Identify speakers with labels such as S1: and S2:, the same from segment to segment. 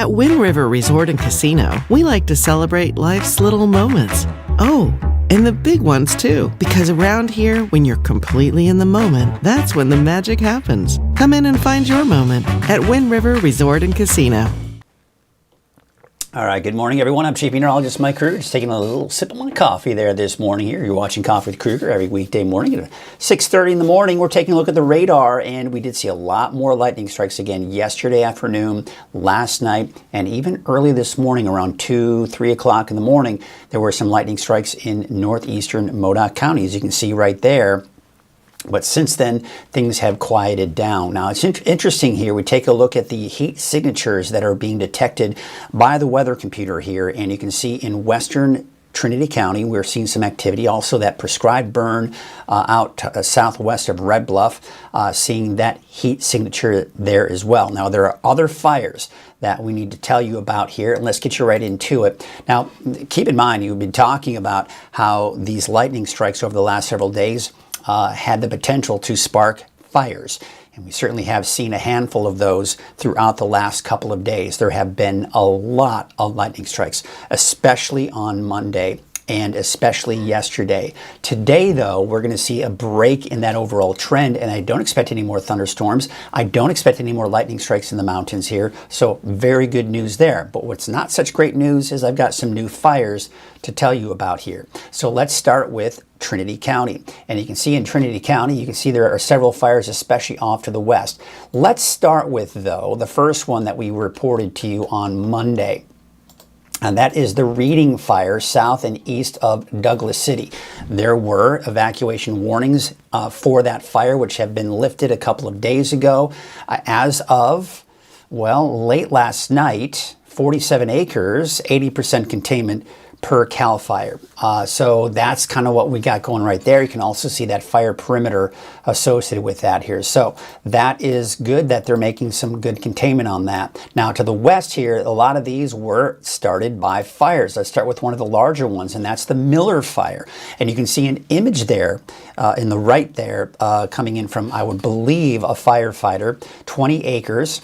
S1: At Wind River Resort and Casino, we like to celebrate life's little moments. Oh, and the big ones too, because around here, when you're completely in the moment, that's when the magic happens. Come in and find your moment at Wind River Resort and Casino.
S2: All right, good morning, everyone. I'm Chief Meteorologist Mike Krueger, just taking a little sip of my coffee there this morning here. You're watching Coffee with Krueger every weekday morning at 6:30 in the morning. We're taking a look at the radar, and we did see a lot more lightning strikes again yesterday afternoon, last night, and even early this morning around 2, 3 o'clock in the morning. There were some lightning strikes in northeastern Modoc County, as you can see right there. But since then, things have quieted down. Now, it's interesting here. We take a look at the heat signatures that are being detected by the weather computer here. And you can see in western Trinity County, we're seeing some activity. Also, that prescribed burn out southwest of Red Bluff, seeing that heat signature there as well. Now, there are other fires that we need to tell you about here, and let's get you right into it. Now, keep in mind, you've been talking about how these lightning strikes over the last several days had the potential to spark fires. And we certainly have seen a handful of those throughout the last couple of days. There have been a lot of lightning strikes, especially on Monday and especially yesterday. Today, though, we're going to see a break in that overall trend, and I don't expect any more thunderstorms. I don't expect any more lightning strikes in the mountains here, so very good news there. But what's not such great news is I've got some new fires to tell you about here. So let's start with Trinity County. And you can see in Trinity County, you can see there are several fires, especially off to the west. Let's start with, though, the first one that we reported to you on Monday. And that is the Reading Fire south and east of Douglas City. There were evacuation warnings for that fire, which have been lifted a couple of days ago. As of, well, late last night, 47 acres, 80% containment per CAL FIRE. So that's kind of what we got going right there. You can also see that fire perimeter associated with that here. So that is good that they're making some good containment on that. Now to the west here, a lot of these were started by fires. Let's start with one of the larger ones, and that's the Miller Fire. And you can see an image there in the right there coming in from, I would believe, a firefighter, 20 acres.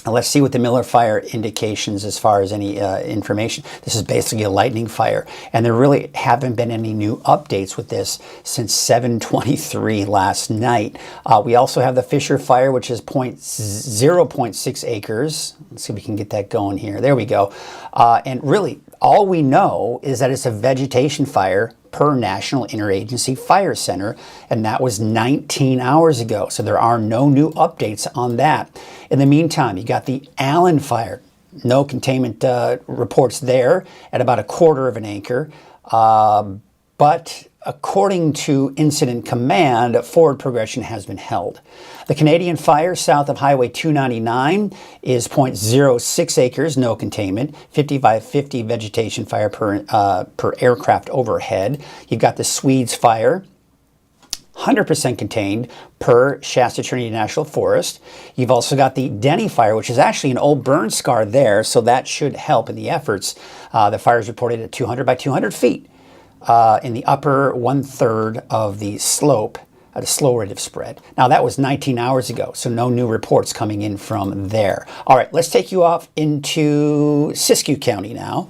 S2: Let's see what the Miller Fire indications as far as any information. This is basically a lightning fire, and there really haven't been any new updates with this since 7:23 last night. We also have the Fisher Fire, which is 0.6 acres. Let's see if we can get that going here. There we go. And really, all we know is that it's a vegetation fire per National Interagency Fire Center, and that was 19 hours ago. So there are no new updates on that. In the meantime, you got the Allen Fire. No containment reports there at about 1/4 of an acre. But according to Incident Command, forward progression has been held. The Canadian Fire south of Highway 299 is 0.06 acres, no containment, 50 by 50 vegetation fire per aircraft overhead. You've got the Swedes Fire, 100% contained per Shasta Trinity National Forest. You've also got the Denny Fire, which is actually an old burn scar there, so that should help in the efforts. The fire is reported at 200 by 200 feet in the upper 1/3 of the slope at a slow rate of spread. Now, that was 19 hours ago, so no new reports coming in from there. All right, let's take you off into Siskiyou County now.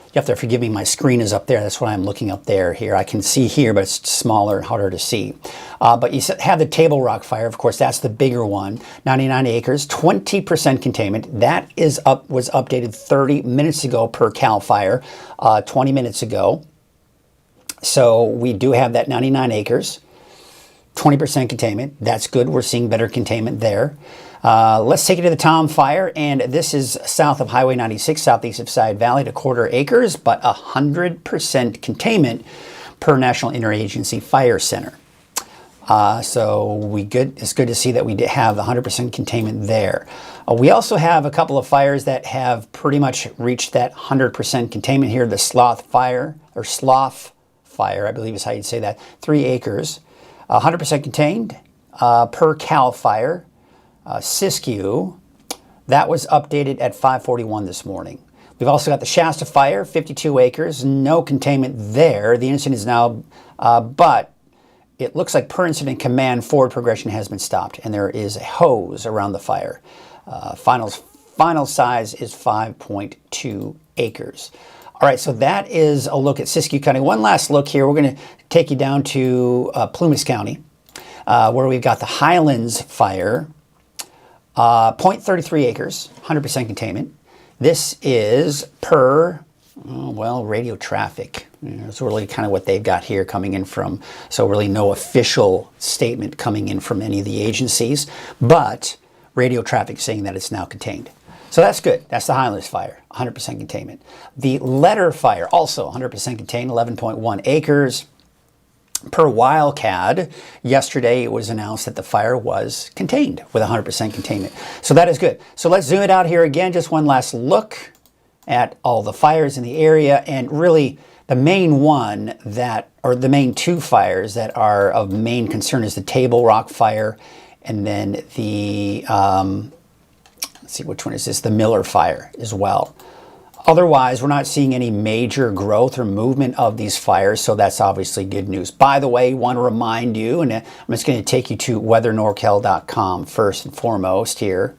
S2: You have to forgive me, my screen is up there. That's why I'm looking up there here. I can see here, but it's smaller and harder to see. But you have the Table Rock Fire. Of course, that's the bigger one. 99 acres, 20% containment. That was updated 30 minutes ago per CAL FIRE, 20 minutes ago. So we do have that 99 acres, 20% containment. That's good. We're seeing better containment there. Let's take it to the Tom Fire, and this is south of Highway 96, southeast of Side Valley, at 1/4 acres, but 100% containment per National Interagency Fire Center. So it's good to see that we have 100% containment there. We also have a couple of fires that have pretty much reached that 100% containment here. The Slough Fire, I believe is how you'd say that, 3 acres, 100% contained per CAL FIRE. Siskiyou, that was updated at 5:41 this morning. We've also got the Shasta Fire, 52 acres, no containment there. The incident is now, but it looks like per Incident Command, forward progression has been stopped, and there is a hose around the fire. Final final size is 5.2 acres. All right, so that is a look at Siskiyou County. One last look here. We're going to take you down to Plumas County, where we've got the Highlands fire, 0.33 acres, 100% containment. This is per, radio traffic. It's really kind of what they've got here coming in from, so really no official statement coming in from any of the agencies, but radio traffic saying that it's now contained. So that's good. That's the Highlands fire, 100% containment. The Letter fire, also 100% contained, 11.1 acres. Per Wildcat, yesterday it was announced that the fire was contained with 100% containment. So that is good. So let's zoom it out here again. Just one last look at all the fires in the area, and really the main one that, or the main two fires that are of main concern is the Table Rock fire, and then the, let's see, which one is this? The Miller fire as well. Otherwise, we're not seeing any major growth or movement of these fires, so that's obviously good news. By the way, I want to remind you, and I'm just going to take you to weathernorcal.com first and foremost here.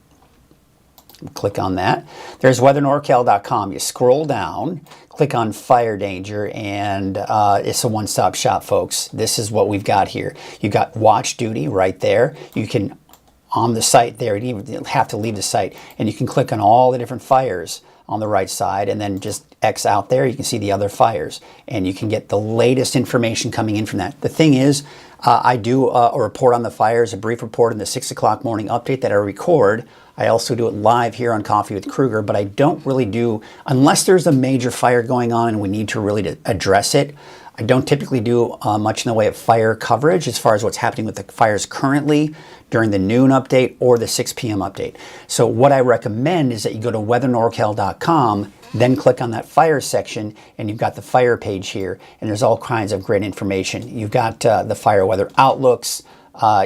S2: Click on that. There's weathernorcal.com. You scroll down, click on fire danger, and it's a one-stop shop, folks. This is what we've got here. You've got watch duty right there. You can, on the site there, you don't have to leave the site, and you can click on all the different fires on the right side, and then just X out there, you can see the other fires, and you can get the latest information coming in from that. The thing is, I do a report on the fires, a brief report in the 6 o'clock morning update that I record. I also do it live here on Coffee with Krueger, but I don't really do, unless there's a major fire going on and we need to really address it, I don't typically do much in the way of fire coverage as far as what's happening with the fires currently during the noon update or the 6 p.m. update. So what I recommend is that you go to weathernorcal.com, then click on that fire section, and you've got the fire page here, and there's all kinds of great information. You've got the fire weather outlooks,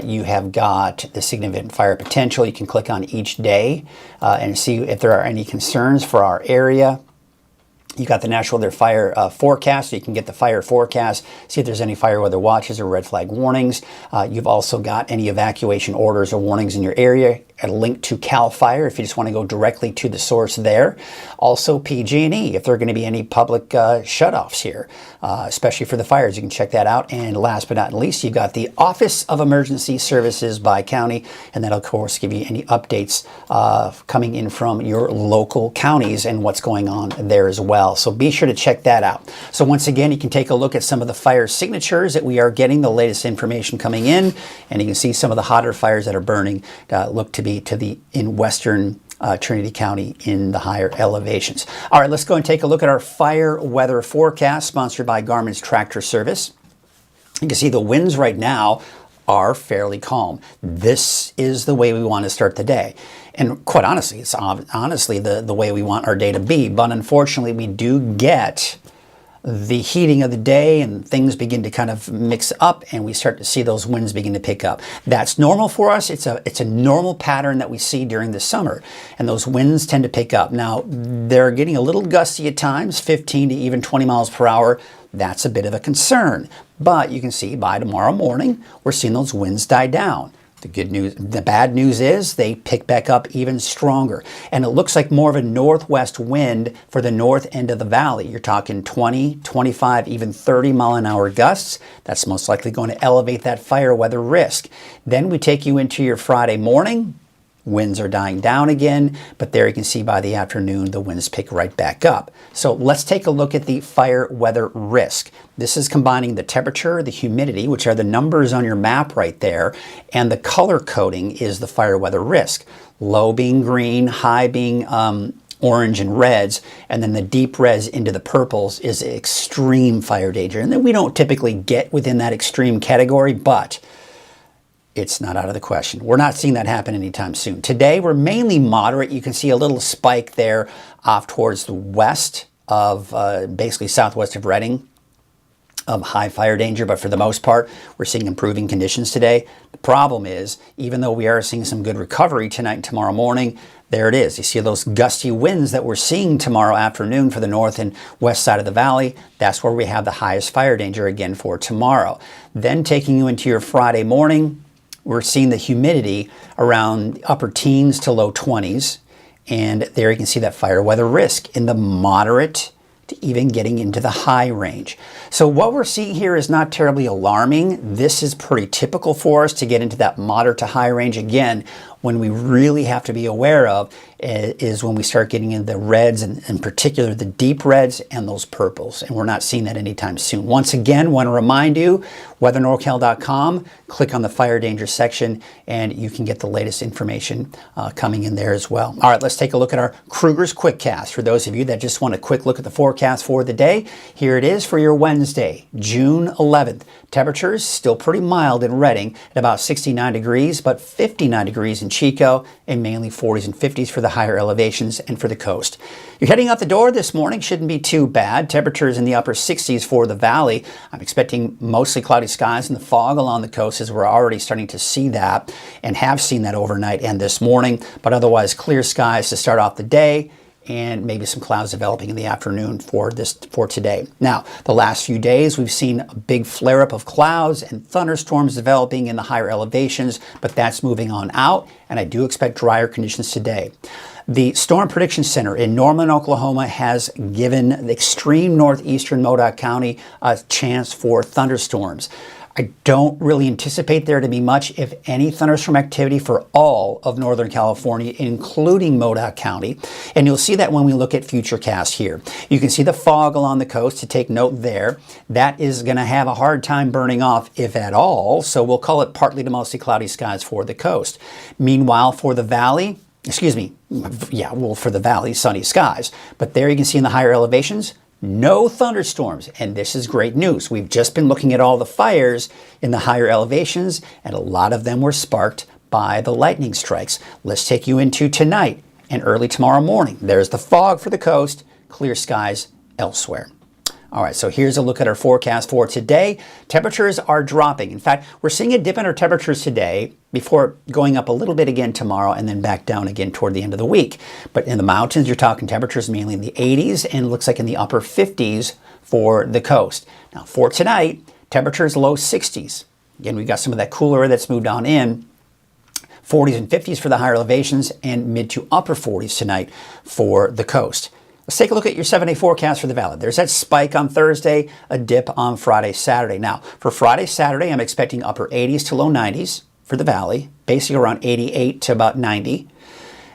S2: you have got the significant fire potential. You can click on each day and see if there are any concerns for our area. You've got the National Weather Fire forecast, so you can get the fire forecast, see if there's any fire weather watches or red flag warnings. You've also got any evacuation orders or warnings in your area, a link to CAL FIRE if you just want to go directly to the source there. Also PG&E, if there are going to be any public shutoffs here, especially for the fires, you can check that out. And last but not least, you've got the Office of Emergency Services by county, and that'll of course give you any updates coming in from your local counties and what's going on there as well. So be sure to check that out. So once again, you can take a look at some of the fire signatures that we are getting, the latest information coming in, and you can see some of the hotter fires that are burning look to be in western Trinity County in the higher elevations. All right, let's go and take a look at our fire weather forecast sponsored by Garmin's Tractor Service. You can see the winds right now are fairly calm. This is the way we want to start the day. And quite honestly, it's honestly the way we want our day to be. But unfortunately, we do get the heating of the day and things begin to kind of mix up, and we start to see those winds begin to pick up. That's normal for us. It's a normal pattern that we see during the summer, and those winds tend to pick up. Now, they're getting a little gusty at times, 15 to even 20 miles per hour. That's a bit of a concern. But you can see by tomorrow morning, we're seeing those winds die down. The good news, the bad news is they pick back up even stronger. And it looks like more of a northwest wind for the north end of the valley. You're talking 20, 25, even 30 mile an hour gusts. That's most likely going to elevate that fire weather risk. Then we take you into your Friday morning. Winds are dying down again, but there you can see by the afternoon, the winds pick right back up. So let's take a look at the fire weather risk. This is combining the temperature, the humidity, which are the numbers on your map right there, and the color coding is the fire weather risk. Low being green, high being orange and reds, and then the deep reds into the purples is extreme fire danger. And then we don't typically get within that extreme category, but it's not out of the question. We're not seeing that happen anytime soon. Today, we're mainly moderate. You can see a little spike there off towards the west of basically southwest of Reading of high fire danger, but for the most part, we're seeing improving conditions today. The problem is, even though we are seeing some good recovery tonight and tomorrow morning, there it is. You see those gusty winds that we're seeing tomorrow afternoon for the north and west side of the valley. That's where we have the highest fire danger again for tomorrow. Then taking you into your Friday morning, we're seeing the humidity around upper teens to low 20s. And there you can see that fire weather risk in the moderate to even getting into the high range. So what we're seeing here is not terribly alarming. This is pretty typical for us to get into that moderate to high range. Again, when we really have to be aware of is when we start getting into the reds, and in particular the deep reds and those purples. And we're not seeing that anytime soon. Once again, want to remind you, weathernorcal.com, click on the fire danger section, and you can get the latest information coming in there as well. All right, let's take a look at our Krueger's Quickcast. For those of you that just want a quick look at the forecast for the day, here it is for your Wednesday, June 11th. Temperatures still pretty mild in Redding at about 69 degrees, but 59 degrees in Chico, and mainly 40s and 50s for the higher elevations and for the coast. You're heading out the door this morning, shouldn't be too bad. Temperatures in the upper 60s for the valley. I'm expecting mostly cloudy skies and the fog along the coast, as we're already starting to see that and have seen that overnight and this morning, but otherwise clear skies to start off the day, and maybe some clouds developing in the afternoon for today. Now, the last few days we've seen a big flare-up of clouds and thunderstorms developing in the higher elevations, but that's moving on out, and I do expect drier conditions today. The Storm Prediction Center in Norman, Oklahoma has given the extreme northeastern Modoc County a chance for thunderstorms. I don't really anticipate there to be much, if any, thunderstorm activity for all of Northern California, including Modoc County. And you'll see that when we look at Futurecast here. You can see the fog along the coast, to take note there. That is going to have a hard time burning off, if at all. So we'll call it partly to mostly cloudy skies for the coast. Meanwhile, for the valley, for the valley, sunny skies. But there you can see in the higher elevations, no thunderstorms, and this is great news. We've just been looking at all the fires in the higher elevations, and a lot of them were sparked by the lightning strikes. Let's take you into tonight and early tomorrow morning. There's the fog for the coast, clear skies elsewhere. All right, so here's a look at our forecast for today. Temperatures are dropping. In fact, we're seeing a dip in our temperatures today before going up a little bit again tomorrow, and then back down again toward the end of the week. But in the mountains, you're talking temperatures mainly in the 80s, and it looks like in the upper 50s for the coast. Now, for tonight, temperatures low 60s. Again, we've got some of that cooler air that's moved on in. 40s and 50s for the higher elevations, and mid to upper 40s tonight for the coast. Let's take a look at your 7-day forecast for the valley. There's that spike on Thursday, a dip on Friday, Saturday. Now, for Friday, Saturday, I'm expecting upper 80s to low 90s for the valley, basically around 88 to about 90.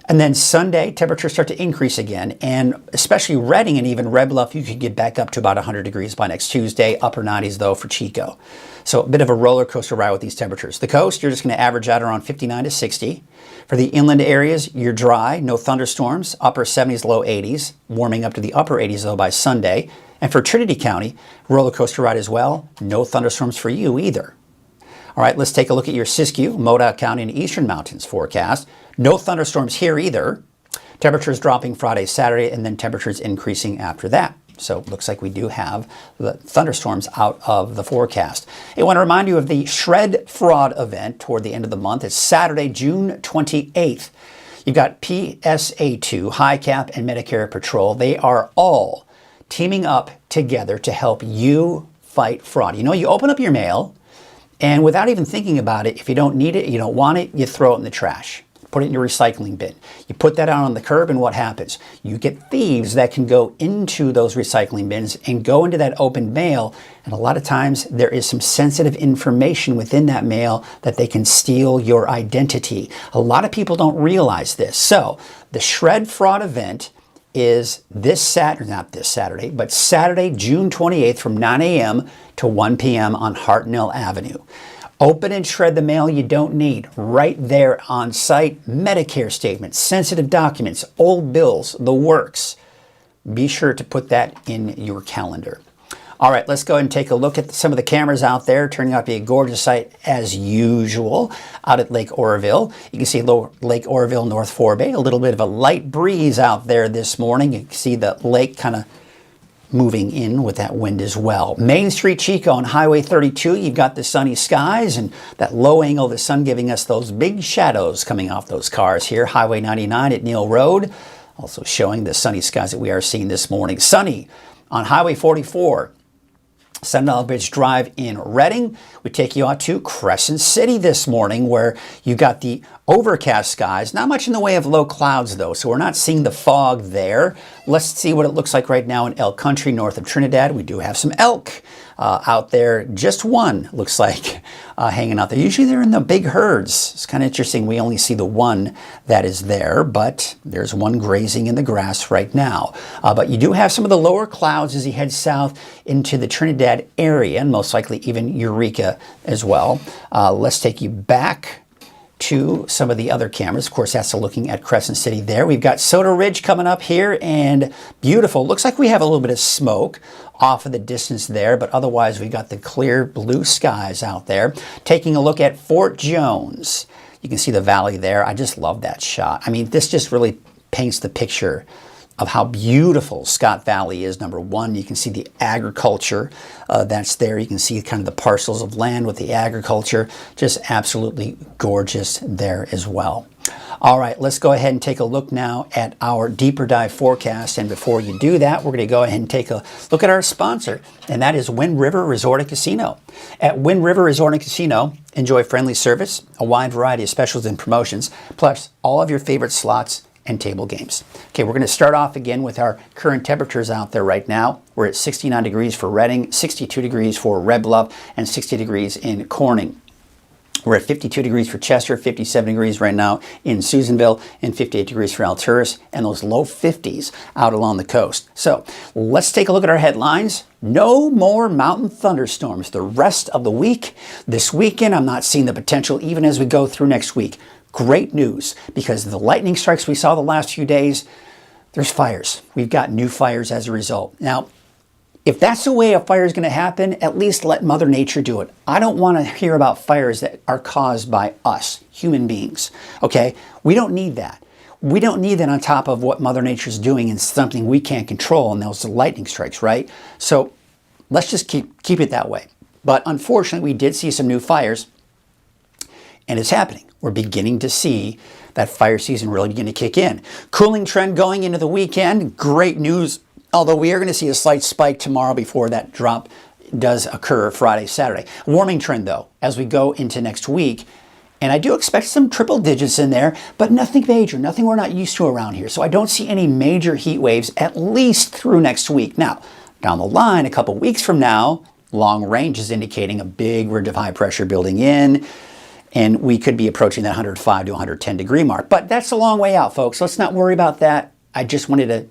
S2: And then Sunday, temperatures start to increase again, and especially Redding and even Red Bluff, you could get back up to about 100 degrees by next Tuesday, upper 90s though for Chico. So a bit of a roller coaster ride with these temperatures. The coast, you're just going to average out around 59 to 60. For the inland areas, you're dry, no thunderstorms, upper 70s, low 80s, warming up to the upper 80s though by Sunday. And for Trinity County, roller coaster ride as well, no thunderstorms for you either. All right, let's take a look at your Siskiyou, Modoc County, and Eastern Mountains forecast. No thunderstorms here either. Temperatures dropping Friday, Saturday, and then temperatures increasing after that. So it looks like we do have the thunderstorms out of the forecast. I want to remind you of the Shred Fraud event toward the end of the month. It's Saturday, June 28th. You've got PSA2, High Cap, and Medicare Patrol. They are all teaming up together to help you fight fraud. You know, you open up your mail, and without even thinking about it, if you don't need it, you don't want it, you throw it in the trash. Put it in your recycling bin. You put that out on the curb, and what happens? You get thieves that can go into those recycling bins and go into that open mail, and a lot of times there is some sensitive information within that mail that they can steal your identity. A lot of people don't realize this. So the Shred Fraud event is Saturday, June 28th from 9 a.m. to 1 p.m. on Hartnell Avenue. Open and shred the mail you don't need right there on site. Medicare statements, sensitive documents, old bills, the works. Be sure to put that in your calendar. All right, let's go ahead and take a look at some of the cameras out there. Turning out to be a gorgeous sight as usual out at Lake Oroville. You can see Lake Oroville, North Forebay. A little bit of a light breeze out there this morning. You can see the lake kind of moving in with that wind as well. Main Street, Chico, on Highway 32, you've got the sunny skies and that low angle of the sun giving us those big shadows coming off those cars here. Highway 99 at Neal Road, also showing the sunny skies that we are seeing this morning. Sunny on Highway 44. $7 Bridge Drive in Reading. We take you out to Crescent City this morning, where you got the overcast skies. Not much in the way of low clouds, though, so we're not seeing the fog there. Let's see what it looks like right now in elk country north of Trinidad. We do have some elk out there. Just one looks like hanging out there. Usually they're in the big herds. It's kind of interesting. We only see the one that is there, but there's one grazing in the grass right now. But you do have some of the lower clouds as you head south into the Trinidad area, and most likely even Eureka as well. Let's take you back to some of the other cameras. Of course, that's looking at Crescent City there. We've got Soda Ridge coming up here, and beautiful. Looks like we have a little bit of smoke off of the distance there, but otherwise we've got the clear blue skies out there. Taking a look at Fort Jones. You can see the valley there. I just love that shot. I mean, this just really paints the picture of how beautiful Scott Valley is. Number one, you can see the agriculture that's there. You can see kind of the parcels of land with the agriculture. Just absolutely gorgeous there as well. All right, let's go ahead and take a look now at our deeper dive forecast. And before you do that, we're going to go ahead and take a look at our sponsor, and that is Wind River Resort and Casino. At Wind River Resort and Casino, enjoy friendly service, a wide variety of specials and promotions, plus all of your favorite slots and table games. Okay, we're going to start off again with our current temperatures out there right now. We're at 69 degrees for Reading, 62 degrees for Red Bluff, and 60 degrees in Corning. We're at 52 degrees for Chester, 57 degrees right now in Susanville, and 58 degrees for Alturas, and those low 50s out along the coast. So let's take a look at our headlines. No more mountain thunderstorms the rest of the week. This weekend, I'm not seeing the potential even as we go through next week. Great news, because the lightning strikes we saw the last few days, there's fires. We've got new fires as a result. Now, if that's the way a fire is going to happen, at least let Mother Nature do it. I don't want to hear about fires that are caused by us, human beings, okay? We don't need that. We don't need that on top of what Mother Nature's doing and something we can't control, and those lightning strikes, right? So let's just keep it that way. But unfortunately, we did see some new fires, and it's happening. We're beginning to see that fire season really begin to kick in. Cooling trend going into the weekend. Great news, although we are going to see a slight spike tomorrow before that drop does occur Friday, Saturday. Warming trend, though, as we go into next week. And I do expect some triple digits in there, but nothing major, nothing we're not used to around here. So I don't see any major heat waves, at least through next week. Now, down the line, a couple weeks from now, long range is indicating a big ridge of high pressure building in, and we could be approaching that 105 to 110 degree mark. But that's a long way out, folks. Let's not worry about that. I just wanted to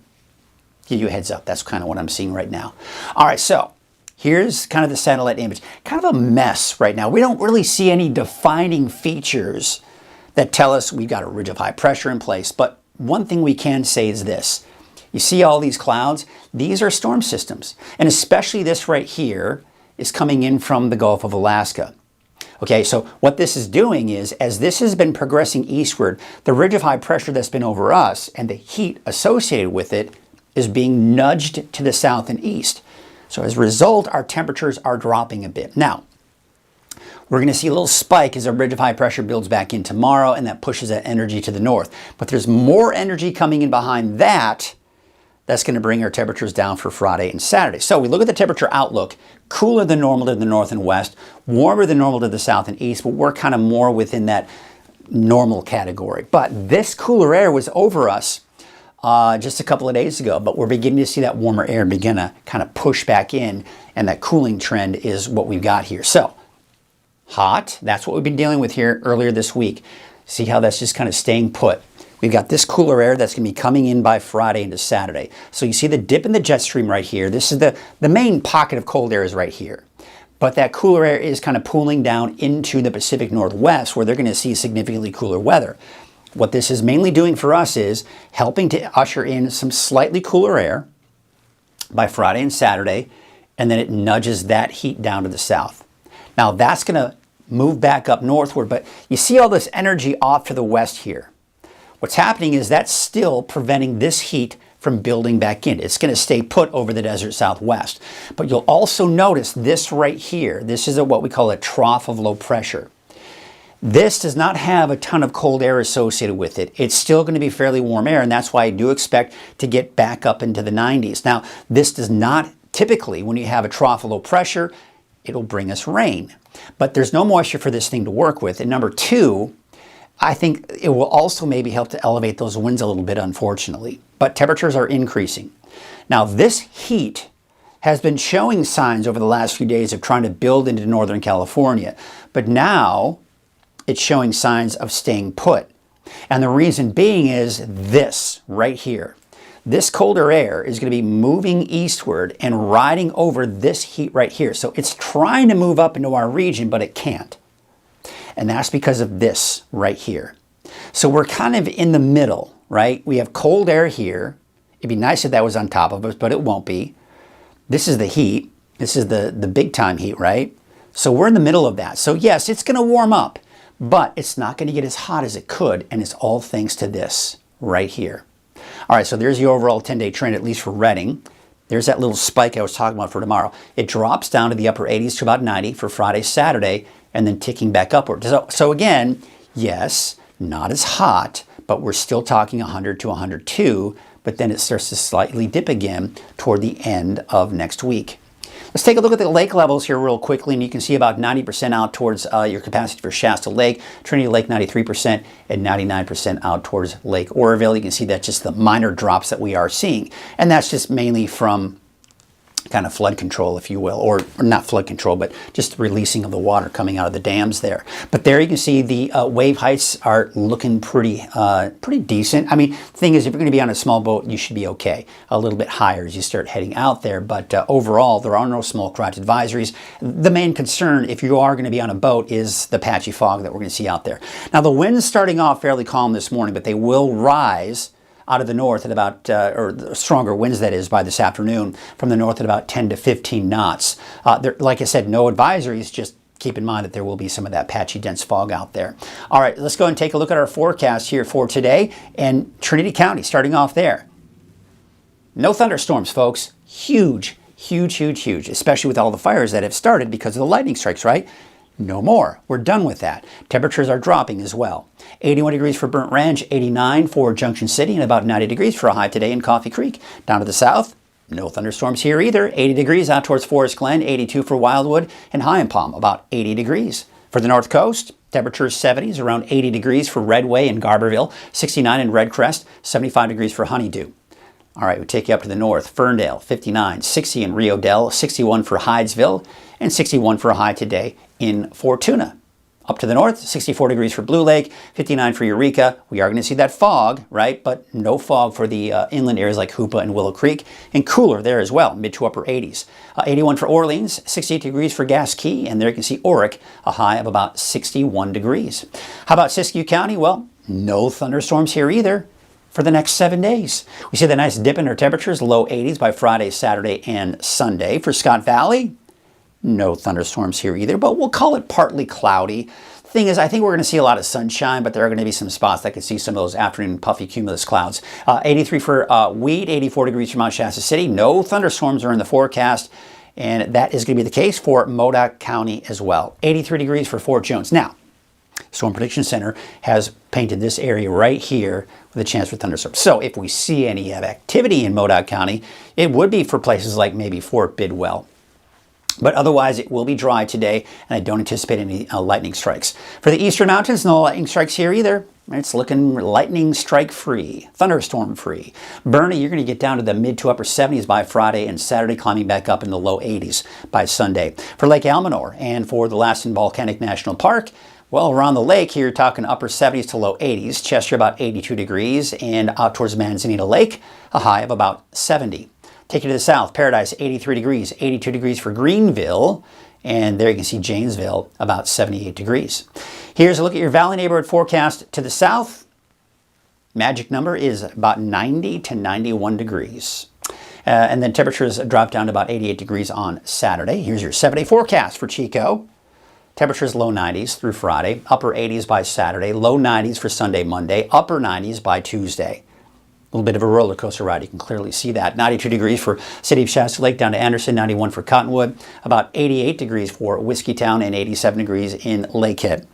S2: give you a heads up. That's kind of what I'm seeing right now. All right, so here's kind of the satellite image. Kind of a mess right now. We don't really see any defining features that tell us we've got a ridge of high pressure in place. But one thing we can say is this. You see all these clouds? These are storm systems. And especially this right here is coming in from the Gulf of Alaska. Okay, so what this is doing is, as this has been progressing eastward, the ridge of high pressure that's been over us and the heat associated with it is being nudged to the south and east. So as a result, our temperatures are dropping a bit. Now, we're going to see a little spike as a ridge of high pressure builds back in tomorrow, and that pushes that energy to the north. But there's more energy coming in behind that. That's going to bring our temperatures down for Friday and Saturday. So we look at the temperature outlook, cooler than normal to the north and west, warmer than normal to the south and east, but we're kind of more within that normal category. But this cooler air was over us just a couple of days ago, but we're beginning to see that warmer air begin to kind of push back in, and that cooling trend is what we've got here. So hot, that's what we've been dealing with here earlier this week. See how that's just kind of staying put. We've got this cooler air that's going to be coming in by Friday into Saturday. So you see the dip in the jet stream right here. This is the main pocket of cold air is right here. But that cooler air is kind of pooling down into the Pacific Northwest, where they're going to see significantly cooler weather. What this is mainly doing for us is helping to usher in some slightly cooler air by Friday and Saturday, and then it nudges that heat down to the south. Now that's going to move back up northward, but you see all this energy off to the west here. What's happening is that's still preventing this heat from building back in. It's going to stay put over the desert southwest. But you'll also notice this right here. This is what we call a trough of low pressure. This does not have a ton of cold air associated with it. It's still going to be fairly warm air, and that's why I do expect to get back up into the 90s. Now, this does not typically when you have a trough of low pressure, it'll bring us rain. But there's no moisture for this thing to work with. And number two, I think it will also maybe help to elevate those winds a little bit, unfortunately. But temperatures are increasing. Now, this heat has been showing signs over the last few days of trying to build into Northern California. But now it's showing signs of staying put. And the reason being is this right here. This colder air is going to be moving eastward and riding over this heat right here. So it's trying to move up into our region, but it can't. And that's because of this right here. So we're kind of in the middle, right? We have cold air here. It'd be nice if that was on top of us, but it won't be. This is the heat. This is the big time heat, right? So we're in the middle of that. So yes, it's going to warm up, but it's not going to get as hot as it could. And it's all thanks to this right here. All right, so there's the overall 10-day trend, at least for Redding. There's that little spike I was talking about for tomorrow. It drops down to the upper 80s to about 90 for Friday, Saturday, and then ticking back upward. So again, yes, not as hot, but we're still talking 100 to 102, but then it starts to slightly dip again toward the end of next week. Let's take a look at the lake levels here real quickly, and you can see about 90% out towards your capacity for Shasta Lake, Trinity Lake 93%, and 99% out towards Lake Oroville. You can see that's just the minor drops that we are seeing, and that's just mainly from kind of flood control, if you will, or not flood control, but just releasing of the water coming out of the dams there. But there you can see the wave heights are looking pretty decent. I mean, the thing is, if you're going to be on a small boat, you should be okay. A little bit higher as you start heading out there. But overall, there are no small craft advisories. The main concern, if you are going to be on a boat, is the patchy fog that we're going to see out there. Now, the wind's starting off fairly calm this morning, but they will rise out of the north at about, or stronger winds that is, by this afternoon from the north at about 10 to 15 knots. Like I said, no advisories, just keep in mind that there will be some of that patchy dense fog out there. All right, let's go and take a look at our forecast here for today. And Trinity County, starting off there. No thunderstorms, folks. Huge, huge, huge, huge, especially with all the fires that have started because of the lightning strikes, right? No more. We're done with that. Temperatures are dropping as well. 81 degrees for Burnt Ranch, 89 for Junction City, and about 90 degrees for a high today in Coffee Creek. Down to the south, no thunderstorms here either. 80 degrees out towards Forest Glen, 82 for Wildwood, and High and Palm, about 80 degrees. For the North Coast, temperatures 70s, around 80 degrees for Redway and Garberville, 69 in Redcrest, 75 degrees for Honeydew. All right, we take you up to the north. Ferndale, 59, 60 in Rio Dell, 61 for Hydesville, and 61 for a high today in Fortuna. Up to the north, 64 degrees for Blue Lake, 59 for Eureka. We are going to see that fog, right? But no fog for the inland areas like Hoopa and Willow Creek, and cooler there as well, mid to upper 80s. 81 for Orleans, 68 degrees for Gas Key, and there you can see Oric, a high of about 61 degrees. How about Siskiyou County? Well, no thunderstorms here either for the next 7 days. We see the nice dip in our temperatures, low 80s by Friday, Saturday, and Sunday. For Scott Valley, no thunderstorms here either, but we'll call it partly cloudy. Thing is, I think we're going to see a lot of sunshine, but there are going to be some spots that could see some of those afternoon puffy cumulus clouds. 83 for Weed, 84 degrees for Mount Shasta City. No thunderstorms are in the forecast, and that is going to be the case for Modoc County as well. 83 degrees for Fort Jones. Now, Storm Prediction Center has painted this area right here with a chance for thunderstorms. So if we see any activity in Modoc County, it would be for places like maybe Fort Bidwell. But otherwise, it will be dry today, and I don't anticipate any lightning strikes. For the Eastern Mountains, no lightning strikes here either. It's looking lightning strike free, thunderstorm free. Bernie, you're going to get down to the mid to upper 70s by Friday, and Saturday climbing back up in the low 80s by Sunday. For Lake Almanor and for the Lassen Volcanic National Park, well, around the lake here, you're talking upper 70s to low 80s. Chester about 82 degrees, and out towards Manzanita Lake, a high of about 70. Take you to the south, Paradise, 83 degrees, 82 degrees for Greenville, and there you can see Janesville, about 78 degrees. Here's a look at your Valley neighborhood forecast to the south. Magic number is about 90 to 91 degrees. And then temperatures drop down to about 88 degrees on Saturday. Here's your 7-day forecast for Chico. Temperatures low 90s through Friday, upper 80s by Saturday, low 90s for Sunday, Monday, upper 90s by Tuesday. A little bit of a roller coaster ride, you can clearly see that. 92 degrees for City of Shasta Lake down to Anderson, 91 for Cottonwood, about 88 degrees for Whiskeytown, and 87 degrees in Lakehead.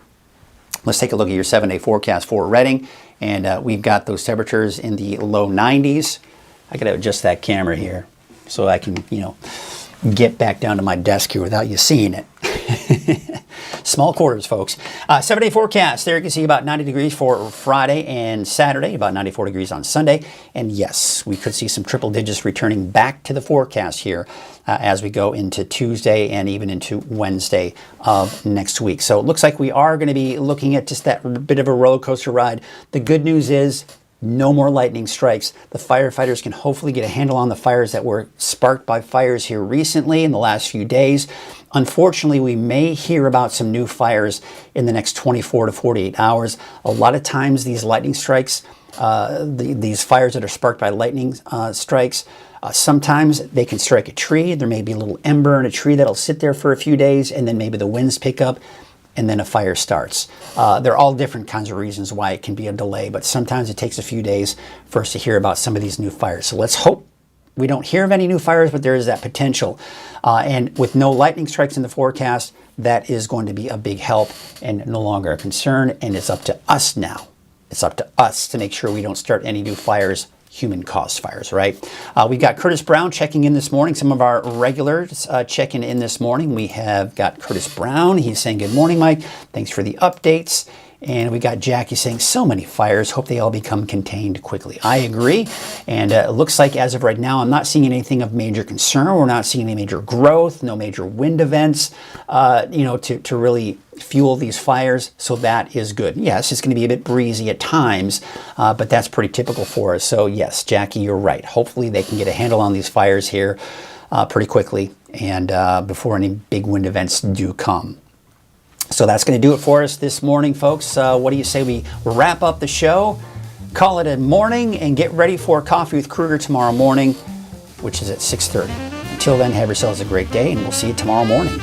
S2: Let's take a look at your 7-day forecast for Redding, and we've got those temperatures in the low 90s. I gotta adjust that camera here. so I can, get back down to my desk here without you seeing it. Small quarters, folks. 7-day forecast. There you can see about 90 degrees for Friday and Saturday, about 94 degrees on Sunday. And yes, we could see some triple digits returning back to the forecast here as we go into Tuesday and even into Wednesday of next week. So it looks like we are going to be looking at just that bit of a roller coaster ride. The good news is no more lightning strikes. The firefighters can hopefully get a handle on the fires that were sparked by fires here recently in the last few days. Unfortunately, we may hear about some new fires in the next 24 to 48 hours. A lot of times these lightning strikes, these fires that are sparked by lightning strikes, sometimes they can strike a tree. There may be a little ember in a tree that'll sit there for a few days, and then maybe the winds pick up and then a fire starts. There are all different kinds of reasons why it can be a delay, but sometimes it takes a few days for us to hear about some of these new fires. So let's hope we don't hear of any new fires, but there is that potential. And with no lightning strikes in the forecast, that is going to be a big help and no longer a concern. And it's up to us now. It's up to us to make sure we don't start any new fires, human-caused fires, right? We got Curtis Brown checking in this morning. Some of our regulars checking in this morning. We have got Curtis Brown. He's saying, good morning, Mike. Thanks for the updates. And we got Jackie saying, so many fires. Hope they all become contained quickly. I agree. And it looks like as of right now, I'm not seeing anything of major concern. We're not seeing any major growth, no major wind events, to really fuel these fires. So that is good. Yes, it's going to be a bit breezy at times, but that's pretty typical for us. So yes, Jackie, you're right. Hopefully they can get a handle on these fires here pretty quickly and before any big wind events do come. So that's going to do it for us this morning, folks. What do you say we wrap up the show, call it a morning, and get ready for Coffee with Krueger tomorrow morning, which is at 6:30. Until then, have yourselves a great day, and we'll see you tomorrow morning.